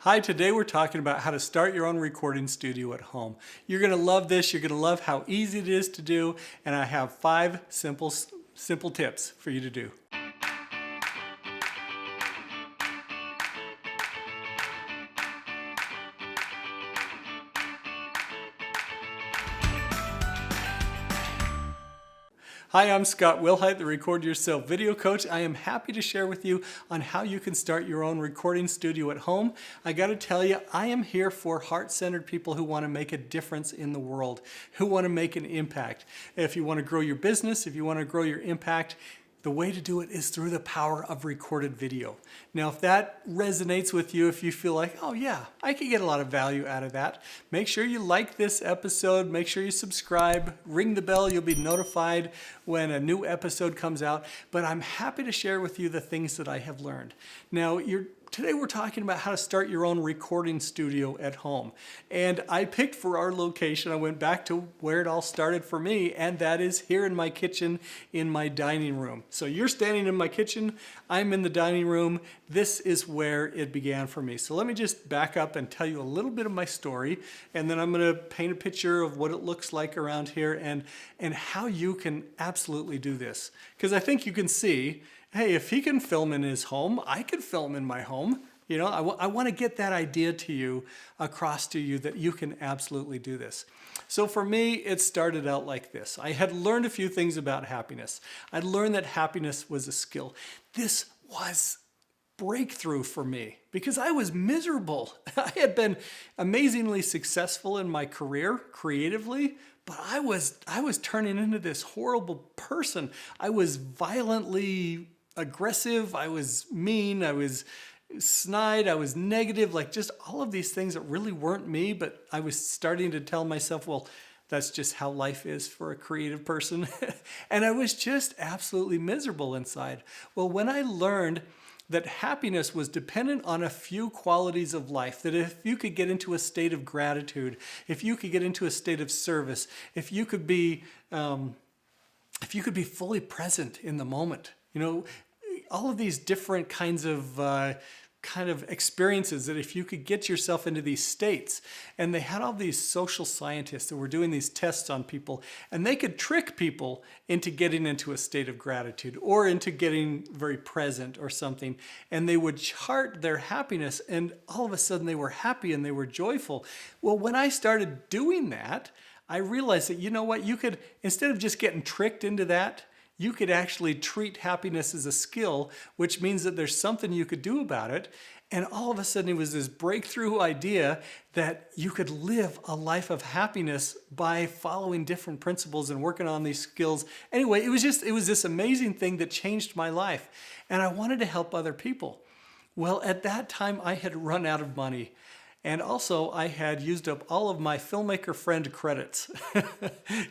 Hi, today we're talking about how to start your own recording studio at home. You're going to love this. You're going to love how easy it is to do. And I have 5 simple tips for you to do. Hi, I'm Scott Wilhite, the Record Yourself video coach. I am happy to share with you on how you can start your own recording studio at home. I got to tell you, I am here for heart-centered people who want to make a difference in the world, who want to make an impact. If you want to grow your business, if you want to grow your impact, the way to do it is through the power of recorded video. Now, if that resonates with you, if you feel like, oh yeah, I can get a lot of value out of that, make sure you like this episode, make sure you subscribe, ring the bell, you'll be notified when a new episode comes out. But I'm happy to share with you the things that I have learned. Now, today we're talking about how to start your own recording studio at home. And I picked for our location, I went back to where it all started for me, and that is here in my kitchen, in my dining room. So you're standing in my kitchen, I'm in the dining room. This is where it began for me. So let me just back up and tell you a little bit of my story, and then I'm gonna paint a picture of what it looks like around here and how you can absolutely do this. Because I think you can see, hey, if he can film in his home, I could film in my home. You know, I want to get that idea to you, across to you, that you can absolutely do this. So for me, it started out like this. I had learned a few things about happiness. I'd learned that happiness was a skill. This was breakthrough for me because I was miserable. I had been amazingly successful in my career creatively, but I was turning into this horrible person. I was violently aggressive, I was mean, I was snide, I was negative, like just all of these things that really weren't me, but I was starting to tell myself, well, that's just how life is for a creative person. And I was just absolutely miserable inside. Well, when I learned that happiness was dependent on a few qualities of life, that if you could get into a state of gratitude, if you could get into a state of service, if you could be fully present in the moment, you know, all of these different kinds of experiences, that if you could get yourself into these states. And they had all these social scientists that were doing these tests on people, and they could trick people into getting into a state of gratitude or into getting very present or something. And they would chart their happiness, and all of a sudden they were happy and they were joyful. Well, when I started doing that, I realized that, you know what, you could, instead of just getting tricked into that, you could actually treat happiness as a skill, which means that there's something you could do about it. And all of a sudden it was this breakthrough idea that you could live a life of happiness by following different principles and working on these skills. Anyway, it was this amazing thing that changed my life. And I wanted to help other people. Well, at that time I had run out of money. And also, I had used up all of my filmmaker friend credits.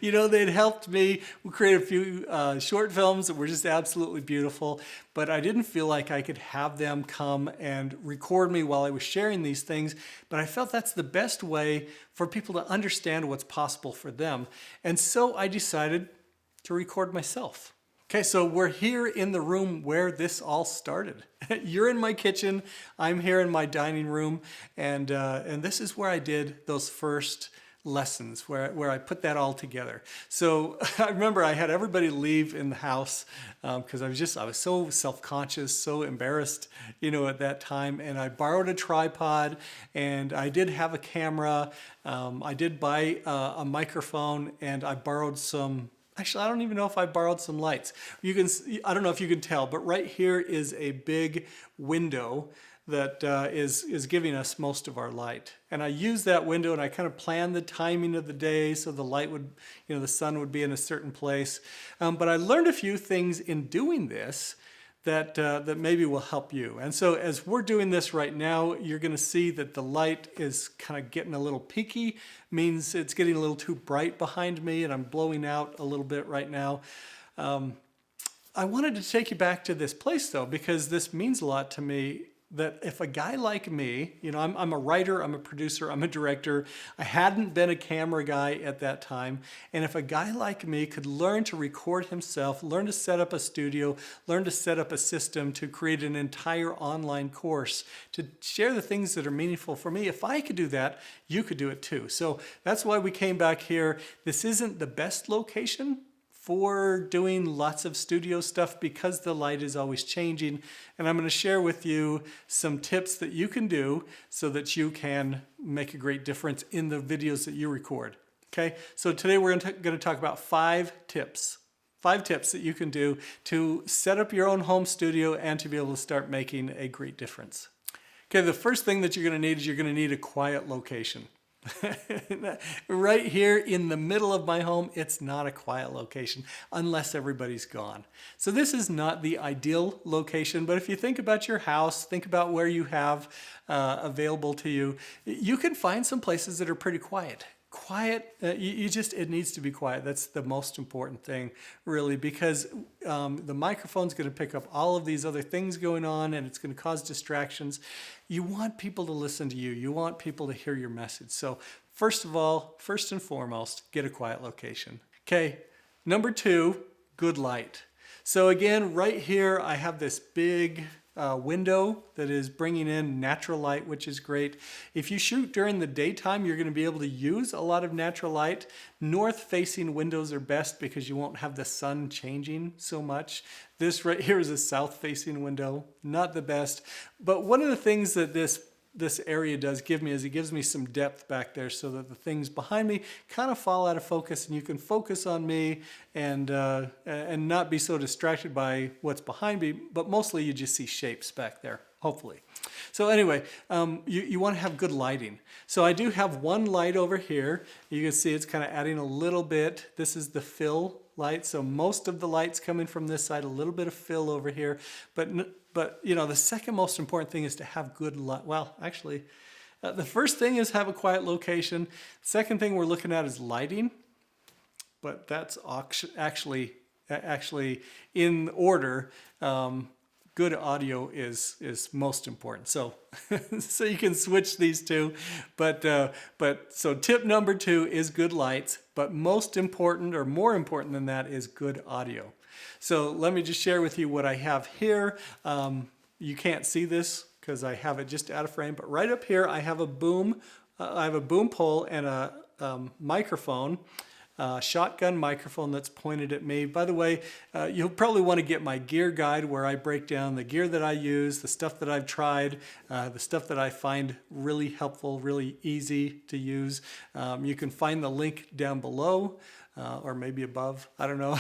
You know, they'd helped me create a few short films that were just absolutely beautiful, but I didn't feel like I could have them come and record me while I was sharing these things. But I felt that's the best way for people to understand what's possible for them. And so I decided to record myself. Okay, so we're here in the room where this all started. You're in my kitchen, I'm here in my dining room, and this is where I did those first lessons, where I put that all together. So I remember I had everybody leave in the house because I was so self-conscious, so embarrassed, you know, at that time. And I borrowed a tripod, and I did have a camera. I did buy a microphone, and I borrowed some. Actually, I don't even know if I borrowed some lights. I don't know if you can tell, but right here is a big window that is giving us most of our light. And I used that window, and I kind of planned the timing of the day so the light would, you know, the sun would be in a certain place. But I learned a few things in doing this that maybe will help you. And so as we're doing this right now, you're gonna see that the light is kind of getting a little peaky, means it's getting a little too bright behind me, and I'm blowing out a little bit right now. I wanted to take you back to this place though, because this means a lot to me. that if a guy like me, you know, I'm a writer, I'm a producer, I'm a director, I hadn't been a camera guy at that time, and if a guy like me could learn to record himself, learn to set up a studio, learn to set up a system to create an entire online course, to share the things that are meaningful for me, if I could do that, you could do it too. So that's why we came back here. This isn't the best location for doing lots of studio stuff because the light is always changing. And I'm going to share with you some tips that you can do so that you can make a great difference in the videos that you record. Okay, so today we're going to talk about 5 tips. 5 tips that you can do to set up your own home studio and to be able to start making a great difference. Okay, the first thing that you're going to need is you're going to need a quiet location. Right here in the middle of my home, it's not a quiet location unless everybody's gone. So this is not the ideal location, but if you think about your house, think about where you have available to you, you can find some places that are pretty quiet. It needs to be quiet. That's the most important thing, really, because the microphone's going to pick up all of these other things going on and it's going to cause distractions. You want people to listen to you. You want people to hear your message. So first of all, first and foremost, get a quiet location. Okay, number 2, good light. So again, right here, I have this big window that is bringing in natural light, which is great. If you shoot during the daytime, you're going to be able to use a lot of natural light. North-facing windows are best because you won't have the sun changing so much. This right here is a south-facing window, not the best. But one of the things that this area does give me is it gives me some depth back there so that the things behind me kind of fall out of focus and you can focus on me and not be so distracted by what's behind me, but mostly you just see shapes back there, hopefully. So anyway, you want to have good lighting. So I do have one light over here. You can see it's kind of adding a little bit. This is the fill light, so most of the light's coming from this side, a little bit of fill over here, but you know, the second most important thing is to have good light. Well, actually, the first thing is have a quiet location. Second thing we're looking at is lighting, but that's actually in order. Good audio is most important. So, so you can switch these two, but so tip number 2 is good lights, but most important or more important than that is good audio. So let me just share with you what I have here. You can't see this because I have it just out of frame, but right up here I have a boom. I have a boom pole and a microphone. Shotgun microphone that's pointed at me. By the way, you'll probably want to get my gear guide where I break down the gear that I use, the stuff that I've tried, the stuff that I find really helpful, really easy to use. You can find the link down below or maybe above, I don't know.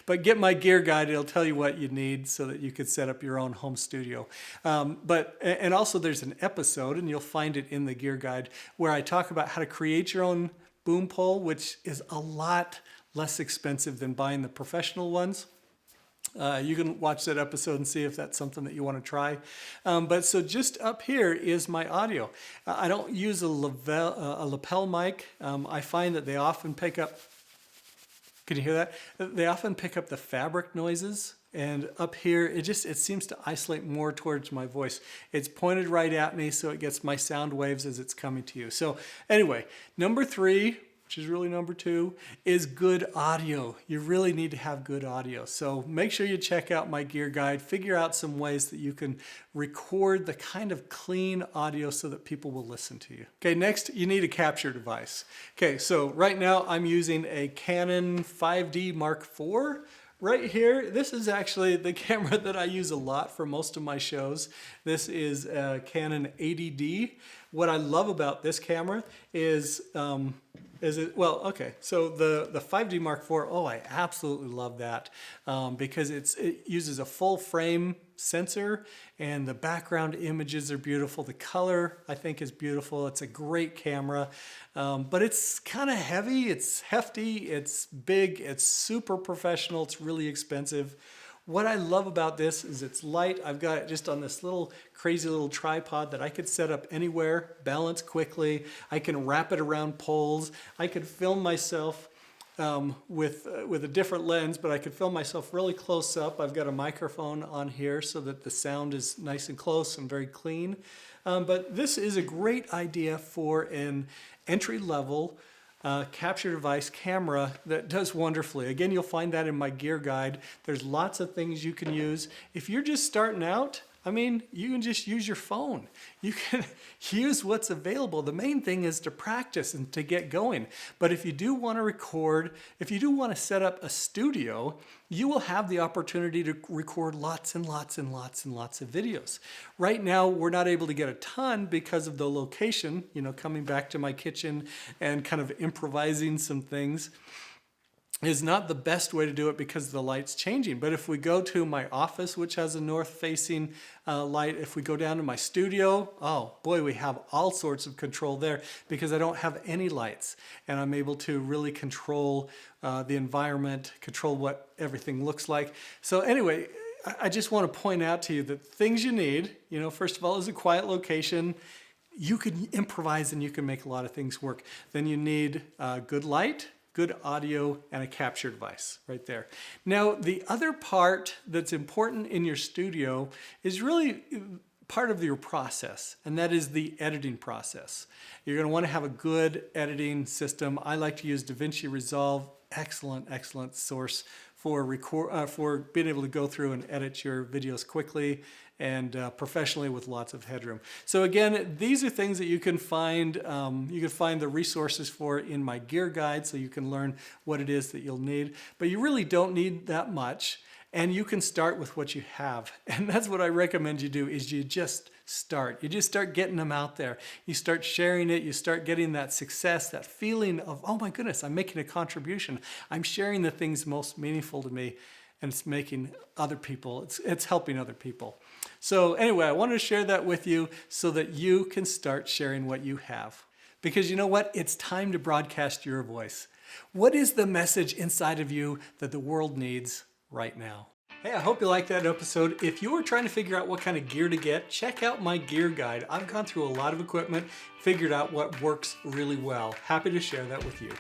But get my gear guide, it'll tell you what you need so that you could set up your own home studio. And also there's an episode, and you'll find it in the gear guide, where I talk about how to create your own boom pole, which is a lot less expensive than buying the professional ones. You can watch that episode and see if that's something that you want to try. But so just up here is my audio. I don't use a lapel mic. I find that they often pick up, can you hear that? They often pick up the fabric noises. And up here, it seems to isolate more towards my voice. It's pointed right at me, so it gets my sound waves as it's coming to you. So anyway, number 3, which is really number 2, is good audio. You really need to have good audio. So make sure you check out my gear guide, figure out some ways that you can record the kind of clean audio so that people will listen to you. Okay, next, you need a capture device. Okay, so right now I'm using a Canon 5D Mark IV. Right here, this is actually the camera that I use a lot for most of my shows. This is a Canon 80D. What I love about this camera is so the 5D Mark IV, I absolutely love that because it uses a full frame sensor and the background images are beautiful. The color, I think, is beautiful. It's a great camera, but it's kind of heavy, it's hefty, it's big, it's super professional, it's really expensive. What I love about this is it's light. I've got it just on this little crazy little tripod that I could set up anywhere, balance quickly. I can wrap it around poles. I could film myself with a different lens, but I could film myself really close up. I've got a microphone on here so that the sound is nice and close and very clean. But this is a great idea for an entry-level capture device camera that does wonderfully. Again, you'll find that in my gear guide. There's lots of things you can use. If you're just starting out, I mean, you can just use your phone. You can use what's available. The main thing is to practice and to get going. But if you do want to record, if you do want to set up a studio, you will have the opportunity to record lots and lots and lots and lots of videos. Right now, we're not able to get a ton because of the location, you know, coming back to my kitchen and kind of improvising some things is not the best way to do it because the light's changing. But if we go to my office, which has a north-facing light, if we go down to my studio, oh boy, we have all sorts of control there because I don't have any lights. And I'm able to really control the environment, control what everything looks like. So anyway, I just want to point out to you that things you need, you know, first of all, is a quiet location. You can improvise and you can make a lot of things work. Then you need good light, good audio, and a capture device right there. Now, the other part that's important in your studio is really part of your process, and that is the editing process. You're going to want to have a good editing system. I like to use DaVinci Resolve. Excellent, excellent source for being able to go through and edit your videos quickly and professionally with lots of headroom. So again, these are things that you can find. You can find the resources for in my gear guide, so you can learn what it is that you'll need. But you really don't need that much, and you can start with what you have. And that's what I recommend you do: is you just start. You just start getting them out there. You start sharing it. You start getting that success, that feeling of, oh my goodness, I'm making a contribution. I'm sharing the things most meaningful to me, and it's making other people, it's helping other people. So anyway, I wanted to share that with you so that you can start sharing what you have. Because you know what? It's time to broadcast your voice. What is the message inside of you that the world needs right now? Hey, I hope you liked that episode. If you are trying to figure out what kind of gear to get, check out my gear guide. I've gone through a lot of equipment, figured out what works really well. Happy to share that with you.